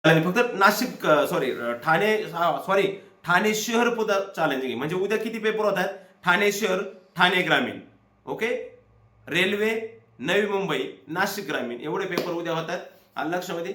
फक्त Nashik sorry Thane sorry Thane शहर पुन्हा चॅलेंजिंग आहे. म्हणजे उद्या किती पेपर होत आहेत? ठाणे शहर, ठाणे ग्रामीण, ओके, रेल्वे, नवी मुंबई, नाशिक ग्रामीण एवढे पेपर उद्या होत आहेत. लक्षामध्ये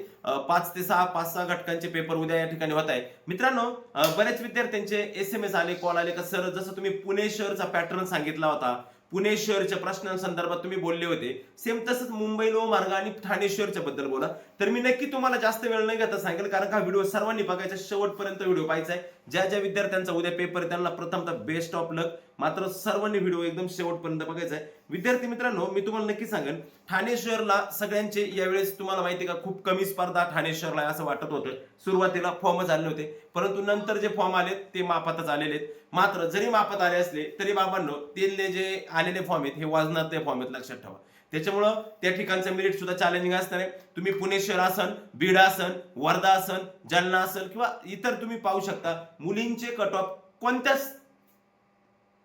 5 ते 6 5-6 घटकांचे पेपर उद्या या ठिकाणी होत आहे. मित्रांनो, बऱ्याच विद्यार्थ्यांचे SMS आले, कॉल आले का सर जसं तुम्ही पुणे शहरचा पॅटर्न सांगितला होता, पुणे शहरच्या प्रश्नांसंदर्भात तुम्ही बोलले होते, सेम तसंच मुंबई लोहमार्ग आणि ठाणे शहरच्या बद्दल बोला. तर मी नक्की तुम्हाला जास्त वेळ नाही घेता सांगेल, कारण का व्हिडिओ सर्वांनी बघायचा, शेवटपर्यंत व्हिडिओ पाहायचा आहे. ज्या ज्या विद्यार्थ्यांचा उद्या पेपर आहे त्यांना प्रथमतः बेस्ट ऑफ लक. मात्र सर्वांनी व्हिडिओ एकदम शेवटपर्यंत बघायचा आहे. विद्यार्थी मित्रांनो, मी तुम्हाला नक्की सांगेन, ठाणे शहरला सगळ्यांचे यावेळेस तुम्हाला माहिती आहे का खूप कमी स्पर्धा ठाणे शहरला असं वाटत होतं. सुरुवातीला फॉर्मच आले होते, परंतु नंतर जे फॉर्म आले ते मापातच आलेले आहेत. मात्र जरी मापात आले असले तरी बाबांनो, ते जे आलेले फॉर्म आहेत हे वाजनातले फॉर्म आहेत, लक्षात ठेवा. त्याच्यामुळं त्या ठिकाणचं मेरिट सुद्धा चॅलेंजिंग असणार आहे. तुम्ही पुणे शहर असन, बीड असन, वर्धा असन, जालना असन किंवा इतर तुम्ही पाहू शकता मुलींचे कट ऑफ कोणत्याच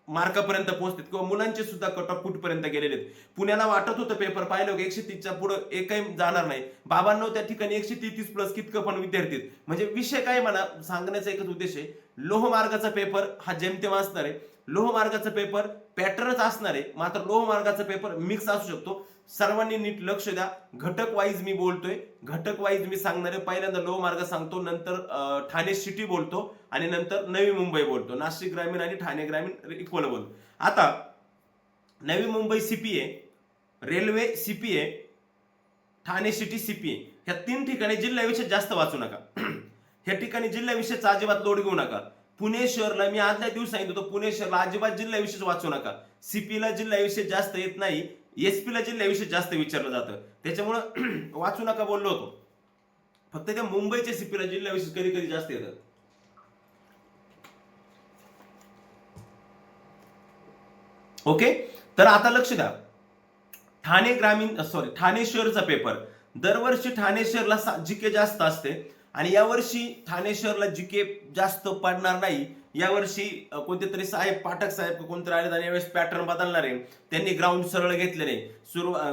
मार्कापर्यंत पोहोचतात किंवा मुलांचे सुद्धा कट ऑफ कुठपर्यंत गेलेले आहेत. पुण्याला वाटत होतं पेपर पाहिलं की 130च्या पुढे एकही जाणार नाही. बाबांनो, त्या ठिकाणी 133 प्लस कितकं पण विद्यार्थी आहेत. म्हणजे विषय काय म्हणा, सांगण्याचा एकच उद्देश आहे, लोहमार्गाचा पेपर हा जेमतेम असणार आहे. लोहमार्गाचा पेपर पॅटर्नच असणार आहे, मात्र लोहमार्गाचा पेपर मिक्स असू शकतो. सर्वांनी नीट लक्ष द्या. घटक वाईज मी बोलतोय, घटक वाईज मी सांगणार आहे. पहिल्यांदा लोहमार्ग सांगतो, नंतर ठाणे सिटी बोलतो आणि नंतर नवी मुंबई बोलतो. नाशिक ग्रामीण आणि ठाणे ग्रामीण इक्वल बोलतो. आता Navi Mumbai CPA, railway CPA, Thane city CPA, ह्या 3 ठिकाणी जिल्हा विषय जास्त वाचू नका. ह्या ठिकाणी जिल्हा विषयचा अजिबात लोड घेऊ नका. पुणे शहरला मी आदल्या दिवस सांगितलं होतं, पुणे शहरला अजिबात जिल्हा विशेष वाचू नका. CP ला जिल्हा विषय जास्त येत नाही, SP ला जिल्हा विषय जास्त विचारलं जातं, त्याच्यामुळं वाचू नका बोललो होतो. फक्त त्या मुंबईच्या CP ला जिल्हा विशेष कधी कधी जास्त येतात. ओके, तर आता लक्ष द्या. ठाणे ग्रामीण सॉरी ठाणे शहरचा पेपर दरवर्षी ठाणे शहरला GK जास्त असते आणि यावर्षी ठाणे शहरला GK जास्त पडणार नाही. यावर्षी कोणते तरी साहेब, पाठक साहेब कोणतरी आले आणि यावेळेस पॅटर्न बदलणार आहे. त्यांनी ग्राउंड सरळ घेतले नाही,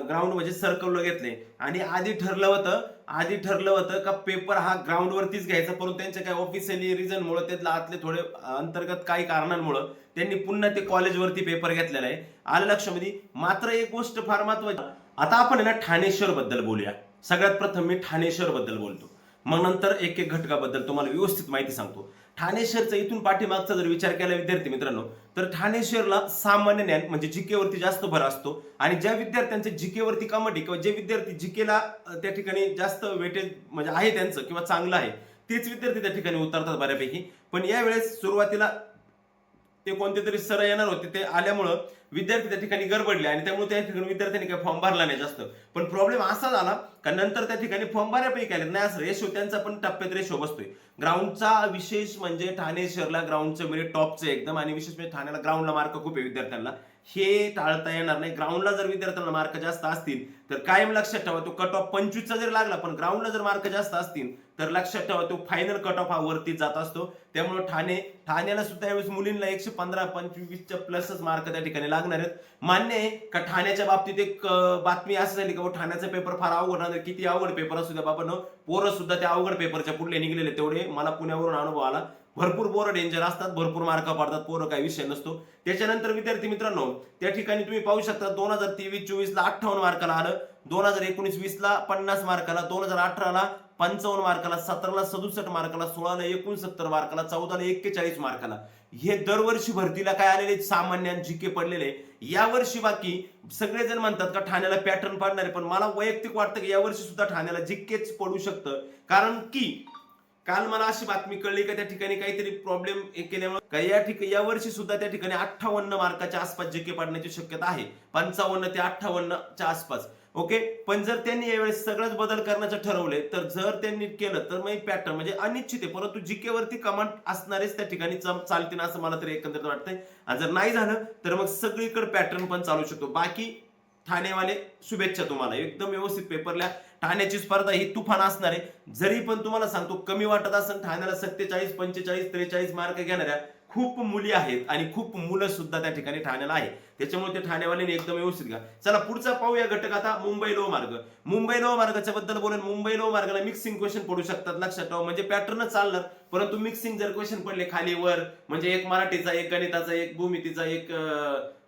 ग्राउंड म्हणजे सर्कलवर घेतले आणि आधी ठरलं होतं का पेपर हा ग्राउंड वरतीच घ्यायचा, परंतु त्यांच्या काही ऑफिशियली रिझनमुळे त्यातले आतले थोडे अंतर्गत काही कारणांमुळे त्यांनी पुन्हा ते कॉलेजवरती पेपर घेतलेला आहे. आलं लक्षामध्ये. मात्र एक गोष्ट फार महत्वाची, आता आपण आहे ना ठाणे शहर बद्दल बोलूया. सगळ्यात प्रथम मी ठाणे शहर बद्दल बोलतो, मग नंतर एक एक घटकाबद्दल तुम्हाला व्यवस्थित माहिती सांगतो. ठाणे शहरचा इथून पाठीमागचा जर विचार केला विद्यार्थी मित्रांनो, तर ठाणे शहरला सामान्य ज्ञान म्हणजे GK वरती जास्त भर असतो. आणि ज्या विद्यार्थ्यांचे GK वरती कमट आहे किंवा जे विद्यार्थी GK ला त्या ठिकाणी जास्त वेटेज म्हणजे आहे त्यांचं किंवा चांगलं आहे, तेच विद्यार्थी त्या ठिकाणी उतरतात बऱ्यापैकी. पण यावेळेस सुरुवातीला ते कोणते तरी सर येणार होते, ते आल्यामुळं विद्यार्थी त्या ठिकाणी गडबडले आणि त्यामुळे त्या ठिकाणी विद्यार्थ्यांनी काही फॉर्म भरला नाही जास्त. पण प्रॉब्लेम असा झाला का नंतर त्या ठिकाणी फॉर्म बऱ्यापैकी आले नाही. असं रेशो त्यांचा पण टप्प्यात रेशो बसतोय. ग्राउंडचा विशेष म्हणजे ठाणे शहरला ग्राउंडचं मेरिट टॉपचं एकदम, आणि विशेष म्हणजे ठाण्याला ग्राउंडला मार्क खूप आहे विद्यार्थ्यांना, हे टाळता येणार नाही. ग्राउंडला जर विद्यार्थ्यांना मार्क जास्त असतील तर कायम लक्षात ठेवा, तो कट ऑफ 25चा जरी लागला पण ग्राउंडला जर मार्क जास्त असतील तर लक्षात ठेवा तो फायनल कट ऑफ हा वरती जात असतो. त्यामुळे ठाण्याला सुद्धा यावेळेस मुलींना 115-125च्या प्लसच मार्क त्या ठिकाणी लागणार आहेत. मान्य आहे का ठाण्याच्या बाबतीत एक बातमी असं झाली का ठाण्याचा पेपर फार अवघड राहणार, किती अवघड पेपर असू द्या बाबा, पोरं सुद्धा त्या अवघड पेपरच्या पुढले निघलेले, तेवढे मला पुण्यावरून अनुभव आला. भरपूर पोरं डेंजर असतात, भरपूर मार्क पडतात, पोरं काही विषय नसतो. त्याच्यानंतर विद्यार्थी मित्रांनो, त्या ठिकाणी तुम्ही पाहू शकता 2023-24 ला 58 मार्काला आलं, 2019-20 ला 50 मार्काला, 2018 ला 55 मार्काला, 17 ला 67 मार्काला, 16 ला 69 मार्काला, 14 ला 41 मार्काला. हे दरवर्षी भरतीला काय आलेले सामान्य GK पडलेले. यावर्षी बाकी सगळेजण म्हणतात का ठाण्याला पॅटर्न पडणार आहे, पण मला वैयक्तिक वाटतं की यावर्षी सुद्धा ठाण्याला GKच पडू शकतं. कारण की काल मला अशी बातमी कळली का त्या ठिकाणी काहीतरी प्रॉब्लेम केल्यामुळे या ठिकाणी यावर्षी सुद्धा त्या ठिकाणी 58 मार्काच्या आसपास GK पडण्याची शक्यता आहे, 55 ते 58च्या आसपास. ओके, पण जर त्यांनी यावेळेस सगळंच बदल करण्याचं ठरवले तर जर त्यांनी केलं तर मग पॅटर्न म्हणजे अनिश्चित आहे, परंतु GK वरती कमांड असणारेच त्या ठिकाणी चालतील असं मला तरी एकंदरीत वाटतंय. आणि जर नाही झालं तर मग सगळीकडे पॅटर्न पण चालू शकतो. बाकी ठाणेवाले शुभेच्छा तुम्हाला, एकदम व्यवस्थित पेपरला. ठाण्याची स्पर्धा ही तुफान असणार आहे. जरी पण तुम्हाला सांगतो कमी वाटत असेल ठाण्याला 47, 45, 43 मार्क घेणाऱ्या खूप मुली आहेत आणि खूप मुलं सुद्धा त्या ठिकाणी ठाण्याला आहे. त्याच्यामुळे ते ठाणेवाल्यांनी एकदम व्यवस्थित घ्या. चला पुढचा पाहूया घटक आता मुंबई लोह मार्ग. मुंबई लोह मार्गाच्या बद्दल बोलून मुंबई लोह मार्गाला मिक्सिंग क्वेश्चन पडू शकतात, लक्षात ठेवा. म्हणजे पॅटर्नच चालणार, परंतु मिक्सिंग जर क्वेश्चन पडले खाली वर, म्हणजे एक मराठीचा, एक गणिताचा, एक भूमितीचा,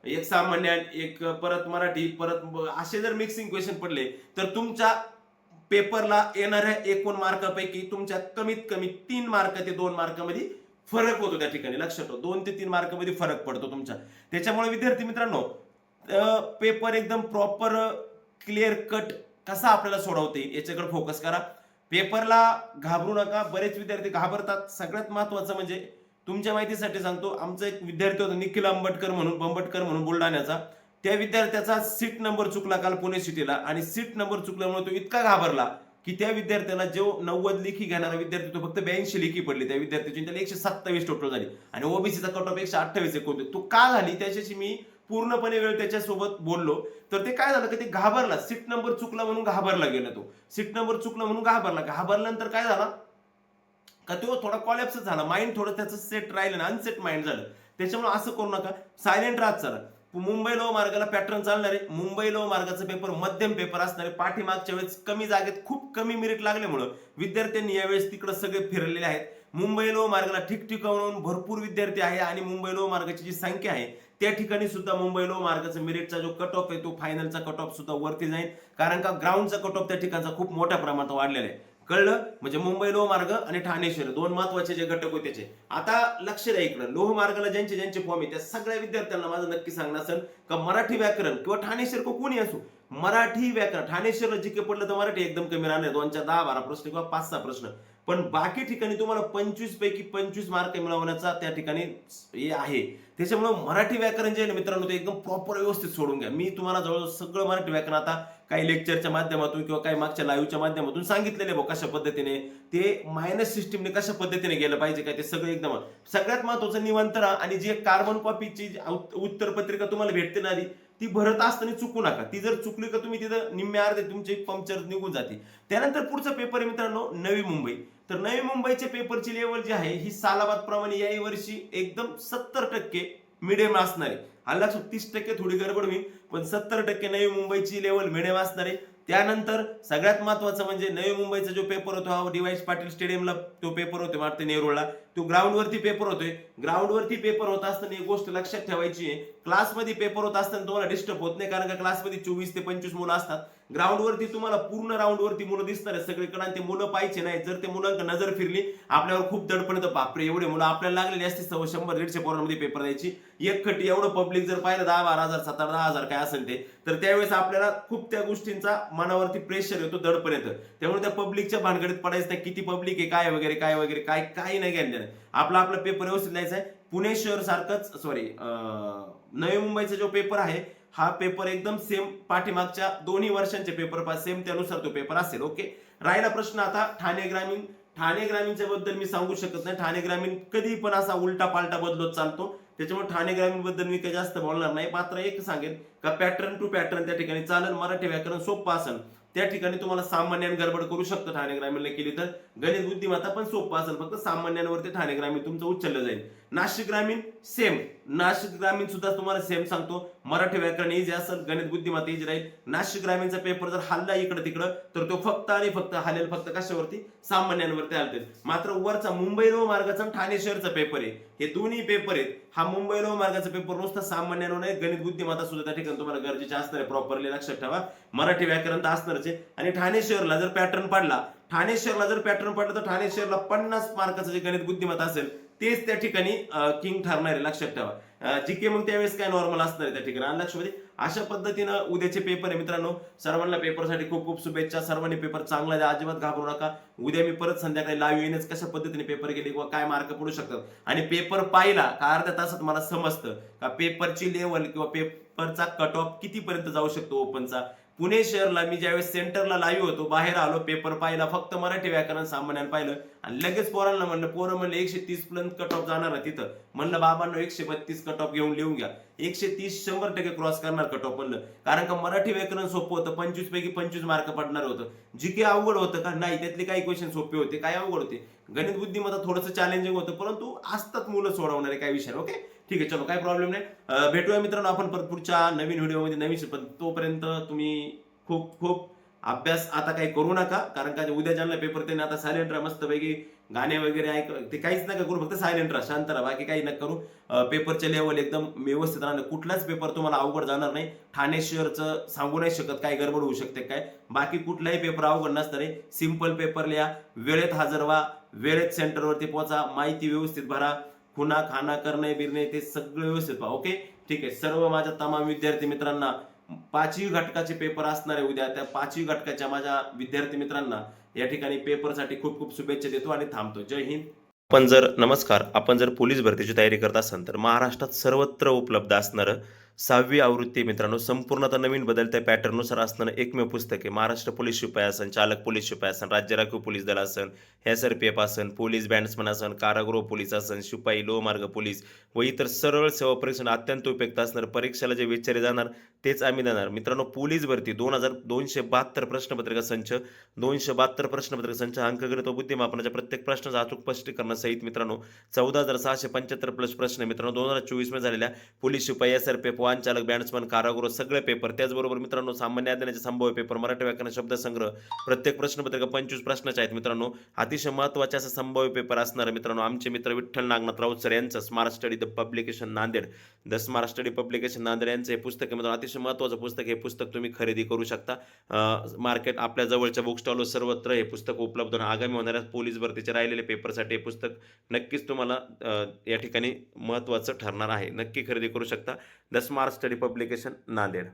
एक सामान्य, एक परत मराठी, परत असे जर मिक्सिंग क्वेश्चन पडले तर तुमच्या पेपरला येणाऱ्या एकूण मार्कापैकी तुमच्या कमीत कमी 3 मार्क ते 2 मार्कामध्ये फरक होतो. त्या ठिकाणी लक्षात ठेवा, 2 ते 3 मार्कामध्ये फरक पडतो तुमच्या. त्याच्यामुळे विद्यार्थी मित्रांनो, पेपर एकदम प्रॉपर क्लिअर कट कसा आपल्याला सोडवता येईल याच्याकडे फोकस करा. पेपरला घाबरू नका. बरेच विद्यार्थी घाबरतात. सगळ्यात महत्वाचं म्हणजे तुमच्या माहितीसाठी सांगतो, आमचा एक विद्यार्थी होता निखिल बंबटकर म्हणून बुलढाण्याचा. त्या विद्यार्थ्याचा सीट नंबर चुकला काल पुणे सिटीला, आणि सीट नंबर चुकल्यामुळे तो इतका घाबरला की त्या विद्यार्थ्याला जो 90 लेखी घेणारा विद्यार्थी तो फक्त 82 लेखी पडली त्या विद्यार्थ्याची, त्याला 127 टोटल झाली, आणि ओबीसीचा कट ऑफ 128 होते. तो का झाली त्याच्याशी मी पूर्णपणे वेळ त्याच्यासोबत बोललो. तर ते काय झालं की ते घाबरला, सीट नंबर चुकला म्हणून घाबरला गेला. तो सीट नंबर चुकला म्हणून घाबरल्यानंतर काय झाला का तो थोडा कॉलॅप्स झाला, माइंड थोडं त्याचं सेट राहिलं ना, अनसेट माइंड झालं. त्याच्यामुळे असं करू नका, सायलेंट राहत चला. मुंबई लोह मार्गाला पॅटर्न चालणार आहे. मुंबई लोह मार्गाचा पेपर मध्यम पेपर असणार आहे. पाठीमागच्या वेळेस कमी जागेत खूप कमी मेरिट लागल्यामुळं विद्यार्थ्यांनी यावेळेस तिकडे सगळे फिरलेले आहेत. मुंबई लोह मार्गाला ठिकठिकाणून भरपूर विद्यार्थी आहे, आणि मुंबई लोह मार्गाची जी संख्या आहे त्या ठिकाणी सुद्धा मुंबई लोह मार्गाचा मेरिटचा जो कट ऑफ आहे तो फायनलचा कट ऑफ सुद्धा वरती जाईल, कारण का ग्राउंडचा कट ऑफ त्या ठिकाणचा खूप मोठ्या प्रमाणात वाढलेला आहे. कळलं? म्हणजे मुंबई लोह मार्ग आणि ठाणे शहर दोन महत्वाचे जे घटक होते त्याचे. आता लक्ष द्या इकडे, लोह मार्गाला ज्यांचे फॉर्म आहे त्या सगळ्या विद्यार्थ्यांना माझं नक्की सांगणं असेल का मराठी व्याकरण किंवा ठाणे शहर कोणी असो, मराठी व्याकरण ठाणे शहरला जीके पडलं तर मराठी एकदम कमी राहणार, 2-10-12 प्रश्न किंवा 5-6 प्रश्न. पण बाकी ठिकाणी तुम्हाला 25 पैकी 25 मार्क मिळवण्याचा त्या ठिकाणी हे आहे. त्याच्यामुळे मराठी व्याकरण जे आहे ना मित्रांनो, ते एकदम प्रॉपर व्यवस्थित सोडून घ्या. मी तुम्हाला जवळजवळ सगळं मराठी व्याकरण आता काही लेक्चरच्या माध्यमातून किंवा काही मागच्या लाईव्हच्या माध्यमातून सांगितलेले भाऊ कशा पद्धतीने ते मायनस सिस्टीमने कशा पद्धतीने गेलं पाहिजे काय ते सगळं एकदम. सगळ्यात महत्वाचं निवांत राहा, आणि जी एक कार्बन कॉपीची उत्तरपत्रिका तुम्हाला भेटते ना आधी, ती भरत असताना चुकू नका. ती जर चुकली का तुम्ही तिथं निम्मे अर्धे तुमचे पंक्चर निघून जाते. त्यानंतर पुढचा पेपर आहे मित्रांनो नवी मुंबई. तर नवी मुंबईच्या पेपरची लेवल जी आहे ही सालाबाद प्रमाणे याही वर्षी एकदम 70% मिडियम असणार आहे. हा 30% थोडी गडबड होईल, पण 70% नवी मुंबईची लेवल मिडियम असणार आहे. त्यानंतर सगळ्यात महत्वाचं म्हणजे नवी मुंबईचा जो पेपर होतो हा डी.वाय. पाटील स्टेडियमला तो पेपर होतो वाटते नेरूळला, तो ग्राउंडवरती पेपर होतोय. ग्राउंडवरती पेपर होत असताना एक गोष्ट लक्षात ठेवायची आहे, क्लासमध्ये पेपर होत असताना तुम्हाला डिस्टर्ब होत नाही, कारण का क्लासमध्ये 24 ते 25 मुलं असतात. ग्राउंडवरती तुम्हाला पूर्ण राऊंडवरती मुलं दिसणार आहे सगळीकडे, आणि ते मुलं पाहिजे नाही. जर ते मुलांना नजर फिरली आपल्यावर खूप दडपण येतं, बापरे एवढे मुलं आपल्याला लागलेली असते 100-150 पोरांमध्ये पेपर द्यायची एक खटी. एवढं पब्लिक जर पाहिलं 10-12 हजार 7-10 हजार काय असेल ते, तर त्यावेळेस आपल्याला खूप त्या गोष्टींचा मनावरती प्रेशर येतो, दडपण येतं. त्यामुळे त्या पब्लिकच्या भानगडीत पडायचं नाही, किती पब्लिक आहे काय वगैरे काही नाही घ्यायचं. आपला पेपर व्यवस्थित द्यायचा आहे. पुणे शहर सारखंच नवी मुंबईचा जो पेपर आहे हा पेपर एकदम सेम पाठीमागच्या दोन्ही वर्षांचे पेपर सेम त्यानुसार तो पेपर असेल. ओके, राहिला प्रश्न आता ठाणे ग्रामीण. ठाणे ग्रामीणच्या बद्दल मी सांगू शकत नाही. ठाणे ग्रामीण कधी पण असा उलटा पालटा बदलत चालतो, त्याच्यामुळे ठाणे ग्रामीण बद्दल मी काही जास्त बोलणार नाही. मात्र एक सांगेन का पॅटर्न टू पॅटर्न त्या ठिकाणी चालेल. मराठी व्याकरण सोपं असेल त्या ठिकाणी तुम्हाला सामान्यान गडबड करू शकतं ठाणे ग्रामीणला केली तर. गणित बुद्धिमत्ता पण सोपं असेल, फक्त सामान्यांवरती ठाणे ग्रामीण तुमचं उचललं जाईल. नाशिक ग्रामीण सेम, नाशिक ग्रामीण सुद्धा तुम्हाला सेम सांगतो, मराठी व्याकरण इजी असेल, गणित बुद्धिमत्ता इजी राहील. नाशिक ग्रामीणचा पेपर जर हल्ला इकडे तिकडं तर तो फक्त आणि फक्त हलेल फक्त कशावरती, सामान्यांवरती हलते. मात्र वरचा मुंबई लोह मार्गाचा ठाणे शहरचा पेपर आहे, हे दोन्ही पेपर आहेत. हा मुंबई लोह मार्गाचा पेपर नुसता सामान्यांवर नाही, गणित बुद्धिमत्ता सुद्धा त्या ठिकाणी तुम्हाला गरजेचे असणार आहे. प्रॉपरली लक्षात ठेवा, मराठी व्याकरण तर असणारच आहे. आणि ठाणे शहरला जर पॅटर्न पडला तर ठाणे शहरला 50 मार्काचं जे गणित बुद्धिमत्ता असेल तेच त्या ठिकाणी किंग ठरणार आहे, लक्षात ठेवा. जीके मग त्यावेळेस काय नॉर्मल असणार आहे त्या ठिकाणी, आणि लक्षामध्ये. अशा पद्धतीनं उद्याचे पेपर आहे मित्रांनो. सर्वांना पेपरसाठी खूप खूप शुभेच्छा. सर्वांनी पेपर चांगला द्या, अजिबात घाबरू नका. उद्या मी परत संध्याकाळी लाईव्ह येईनच कशा पद्धतीने पेपर गेले किंवा काय मार्क पडू शकतात. आणि पेपर पाहिला का अर्ध्या तासात मला समजतं का पेपरची लेवल किंवा पेपरचा कट ऑफ कितीपर्यंत जाऊ शकतो ओपनचा. पुणे शहरला मी ज्यावेळेस सेंटरला लाईव्ह होतो, बाहेर आलो, पेपर पाहिला, फक्त मराठी व्याकरण सामान्यानं पाहिलं आणि लगेच पोरांना म्हणलं, पोरं म्हणलं 130 पर्यंत कट ऑफ जाणार आहे तिथं. म्हणलं बाबांनो 132 कट ऑफ घेऊन लिहून घ्या. 130 100% क्रॉस करणार कट ऑफ म्हणलं. कारण का मराठी व्याकरण सोपं होतं, 25 पैकी 25 मार्क पडणार होतं. जीके अवघड होतं का? नाही, त्यातले काही क्वेश्चन सोपे होते, काही अवघड होते. गणित बुद्धिमत्ता थोडंसं चॅलेंजिंग होतं, परंतु असतात मुलं सोडवणारे काही विषय. ओके, ठीक आहे, चलो काही प्रॉब्लेम नाही. भेटूया मित्रांनो आपण परत पुढच्या नवीन व्हिडिओमध्ये नवीन विषय. पण तोपर्यंत तुम्ही खूप खूप अभ्यास आता काही करू नका, कारण का उद्या ज्यांना पेपर त्यांनी आता सायलेंट राहा, मस्तपैकी गाणे वगैरे ऐक, ते काहीच नका करू, फक्त सायलेंट राहा, शांत राहा, बाकी काही नका करू. पेपरचे लेवल एकदम व्यवस्थित राहणार, कुठलाच पेपर तुम्हाला अवघड जाणार नाही. ठाणे शहरचं सांगू नाही शकत काय गडबड होऊ शकते काय, बाकी कुठलाही पेपर अवघड नसणार आहे. सिंपल पेपर लिहा, वेळेत हजर व्हा, वेळेत सेंटरवरती पोहोचा, माहिती व्यवस्थित भरा, खुना खाना करणे बिरणे ते सगळं व्यवस्थित पहा. ओके, ठीक आहे. सर्व माझ्या तमाम विद्यार्थी मित्रांना 5ही घटकाचे पेपर असणार आहे उद्या, त्या 5ही घटकाच्या माझ्या विद्यार्थी मित्रांना या ठिकाणी पेपरसाठी खूप खूप शुभेच्छा देतो आणि थांबतो. जय हिंद. आपण जर पोलीस भरतीची तयारी करत असाल तर महाराष्ट्रात सर्वत्र उपलब्ध असणारं 6वी आवृत्ती मित्रांनो, संपूर्णतः नवीन बदलत्या पॅटर्ननुसार असणारं एकमेव पुस्तक आहे. महाराष्ट्र पोलीस शिपाई असन, चालक पोलीस शिपाई असन, राज्य राखीव पोलीस दल असन, SRPF असन, पोलीस बँड्समन असन, कारागृह पोलीस असन, शिपाई, लोहमार्ग पोलीस व इतर सरळ सेवा परीक्षेला अत्यंत उपयुक्त असणार. परीक्षेला जे विचारले जाणार तेच आम्ही देणार. मित्रांनो, पोलीस भरती 2,272 प्रश्नपत्रिका संच, 272 प्रश्नपत्रिका संच, अंकगणित व बुद्धिमापनाच्या प्रत्येक प्रश्नाचं अचूक स्पष्टीकरणासहित मित्रांनो 14,675 प्लस प्रश्न मित्रांनो 2024 मध्ये झालेल्या पोलीस शिपाई, SRPF, वाहन चालक, बँड्समन, कारागृह सगळे पेपर. त्याचबरोबर मित्रांनो सामान्य ज्ञानाचे संभाव्य पेपर, मराठी व्याकरण, शब्दसंग्रह, प्रत्येक प्रश्नपत्रिका 25 प्रश्नाचे आहेत मित्रांनो. अतिशय महत्त्वाचे असं संभाव्य पेपर असणार आहे मित्रांनो. आमचे मित्र विठ्ठल नागनाथ राऊत सर यांचं smart study the publication Nanded, the smart study publication Nanded यांचं हे पुस्तक आहे मित्रांनो. अतिशय महत्त्वाचं पुस्तक. हे पुस्तक तुम्ही खरेदी करू शकता. मार्केट आपल्या जवळच्या बुक स्टॉलवर सर्वत्र हे पुस्तक उपलब्ध आहे. आगामी होणाऱ्या पोलीस भरतीचे राहिलेले पेपरसाठी हे पुस्तक नक्कीच तुम्हाला या ठिकाणी महत्त्वाचं ठरणार आहे. नक्की खरेदी करू शकता. The smart study publication Nanded.